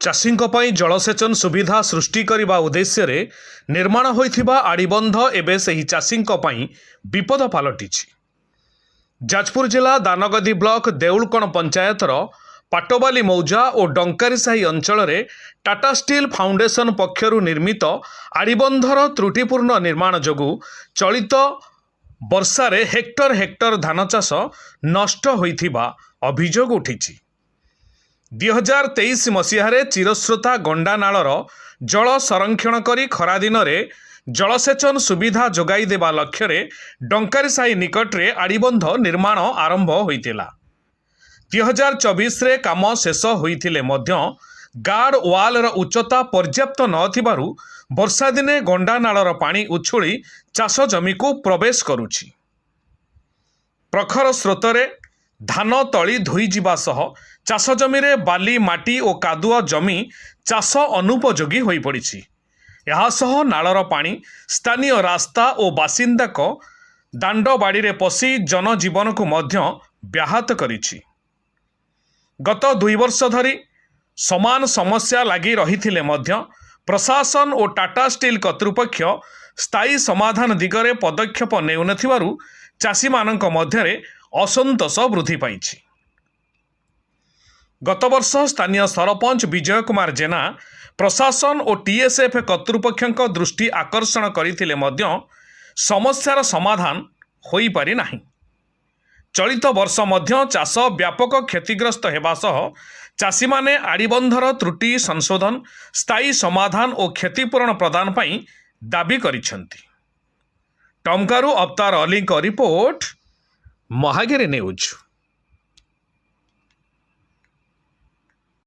ଚାଷୀଙ୍କ ପାଇଁ ଜଳସେଚନ ସୁବିଧା ସୃଷ୍ଟି କରିବା ଉଦ୍ଦେଶ୍ୟରେ ନିର୍ମାଣ ହୋଇଥିବା ଆଡ଼ିବନ୍ଧ ଏବେ ସେହି ଚାଷୀଙ୍କ ପାଇଁ ବିପଦ ପାଲଟିଛି। ଯାଜପୁର ଜିଲ୍ଲା ଦାନଗଦି ବ୍ଲକ ଦେଉଳକଣ ପଞ୍ଚାୟତର ପାଟବାଲି ମୌଜା ଓ ଡଙ୍କାରୀସାହି ଅଞ୍ଚଳରେ ଟାଟା ଷ୍ଟିଲ୍ ଫାଉଣ୍ଡେସନ ପକ୍ଷରୁ ନିର୍ମିତ ଆଡ଼ିବନ୍ଧର ତ୍ରୁଟିପୂର୍ଣ୍ଣ ନିର୍ମାଣ ଯୋଗୁଁ ଚଳିତ ବର୍ଷାରେ ହେକ୍ଟର ହେକ୍ଟର ଧାନ ଚାଷ ନଷ୍ଟ ହୋଇଥିବା ଅଭିଯୋଗ ଉଠିଛି। 2023 ମସିହାରେ ଚିରସ୍ରୋତା ଗଣ୍ଡାନାଳର ଜଳ ସଂରକ୍ଷଣ କରି ଖରାଦିନରେ ଜଳସେଚନ ସୁବିଧା ଯୋଗାଇ ଦେବା ଲକ୍ଷ୍ୟରେ ଡଙ୍କାରୀସାହି ନିକଟରେ ଆଡ଼ିବନ୍ଧ ନିର୍ମାଣ ଆରମ୍ଭ ହୋଇଥିଲା। 2024ରେ କାମ ଶେଷ ହୋଇଥିଲେ ମଧ୍ୟ ଗାର୍ଡ ୱାଲର ଉଚ୍ଚତା ପର୍ଯ୍ୟାପ୍ତ ନଥିବାରୁ ବର୍ଷା ଦିନେ ଗଣ୍ଡାନାଳର ପାଣି ଉଛୁଳି ଚାଷ ଜମିକୁ ପ୍ରବେଶ କରୁଛି। ପ୍ରଖର ସ୍ରୋତରେ ଧାନ ତଳି ଧୋଇଯିବା ସହ ଚାଷ ଜମିରେ ବାଲି ମାଟି ଓ କାଦୁଅ ଜମି ଚାଷ ଅନୁପଯୋଗୀ ହୋଇପଡ଼ିଛି। ଏହାସହ ନାଳର ପାଣି ସ୍ଥାନୀୟ ରାସ୍ତା ଓ ବାସିନ୍ଦାଙ୍କ ଦାଣ୍ଡ ବାଡ଼ିରେ ପଶି ଜନଜୀବନକୁ ମଧ୍ୟ ବ୍ୟାହତ କରିଛି। ଗତ 2 ବର୍ଷ ଧରି ସମାନ ସମସ୍ୟା ଲାଗି ରହିଥିଲେ ମଧ୍ୟ ପ୍ରଶାସନ ଓ ଟାଟା ଷ୍ଟିଲ୍ କର୍ତ୍ତୃପକ୍ଷ ସ୍ଥାୟୀ ସମାଧାନ ଦିଗରେ ପଦକ୍ଷେପ ନେଉନଥିବାରୁ ଚାଷୀମାନଙ୍କ ମଧ୍ୟରେ ଅସନ୍ତୋଷ ବୃଦ୍ଧି ପାଇଛି। ଗତ ବର୍ଷ ସ୍ଥାନୀୟ ସରପଞ୍ଚ ବିଜୟ କୁମାର ଜେନା ପ୍ରଶାସନ ଓ ଟିଏସ୍ଏଫ୍ କର୍ତ୍ତୃପକ୍ଷଙ୍କ ଦୃଷ୍ଟି ଆକର୍ଷଣ କରିଥିଲେ ମଧ୍ୟ ସମସ୍ୟାର ସମାଧାନ ହୋଇପାରି ନାହିଁ। ଚଳିତ ବର୍ଷ ମଧ୍ୟ ଚାଷ ବ୍ୟାପକ କ୍ଷତିଗ୍ରସ୍ତ ହେବା ସହ ଚାଷୀମାନେ ଆଡ଼ିବନ୍ଧର ତ୍ରୁଟି ସଂଶୋଧନ, ସ୍ଥାୟୀ ସମାଧାନ ଓ କ୍ଷତିପୂରଣ ପ୍ରଦାନ ପାଇଁ ଦାବି କରିଛନ୍ତି। ଟମକାରୁ ଅବତାର ଅଲିଙ୍କ ରିପୋର୍ଟ, ମହାଗିରି ନ୍ୟୁଜ୍।